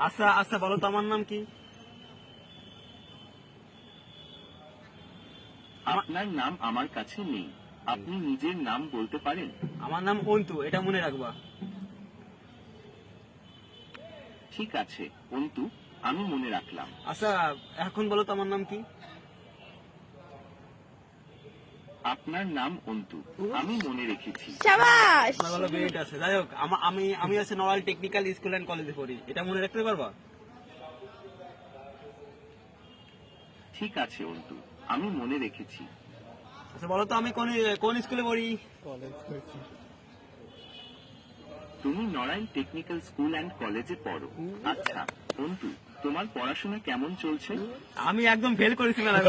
আচ্ছা আচ্ছা, বলো তো আমার নাম কি? আপনার নাম আমার কাছে নেই, আপনি নিজের নাম বলতে পারেন? আমার নাম অন্তু, এটা মনে রাখবা। ঠিক আছে অন্তু, আমি মনে রাখলাম। আচ্ছা, এখন বলো তো আমার নাম কি? আপনার নাম অন্তু, আমি মনে রেখেছি। শাবাশ। আমার বলো বেড আছে। যাই হোক, আমি আমি আছে নড়াইল টেকনিক্যাল স্কুল অ্যান্ড কলেজে পড়ি, এটা মনে রাখতে পারবা? ঠিক আছে অন্তু, আমি মনে রেখেছি। আচ্ছা বলো তো আমি কোন কোন স্কুলে পড়ি? তুমি নড়াইল টেকনিক্যাল স্কুল অ্যান্ড কলেজে পড়ো। আচ্ছা অন্তু, তোমার পড়াশোনা কেমন চলছে? আমি একদম ফেল করেছি মেলা।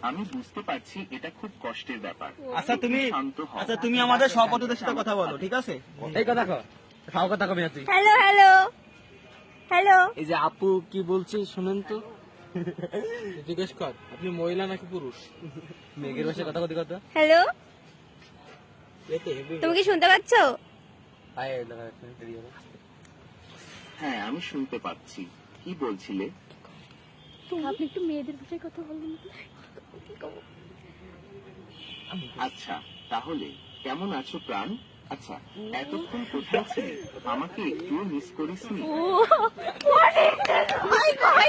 আমি বুঝতে পারছি, এটা খুব কষ্টের ব্যাপার। আচ্ছা তুমি শান্ত হও। আচ্ছা তুমি আমাদের সভাপতিদের সাথে কথা বলো, ঠিক আছে? এই কথা কও, খাও কথা কবি না তুই। Hello hello hello. এই যে আপু কি বলছে শুনেন তো। জিজ্ঞেস কর আপনি মহিলা নাকি পুরুষ। মেঘের ভাষায় কথা কথি কথা। হ্যালো, তুমি কি শুনতে পাচ্ছ? হ্যাঁ আমি শুনতে পাচ্ছি, কি বলছিলে? আপনি একটু মেয়েদের ভাষায় কথা বলবেন। আচ্ছা তাহলে কেমন আছো প্রাণ? আচ্ছা এতক্ষণ কোথায় ছিলি? আমাকে একটুও মিস করিসনি? ও, what is this? Oh my God!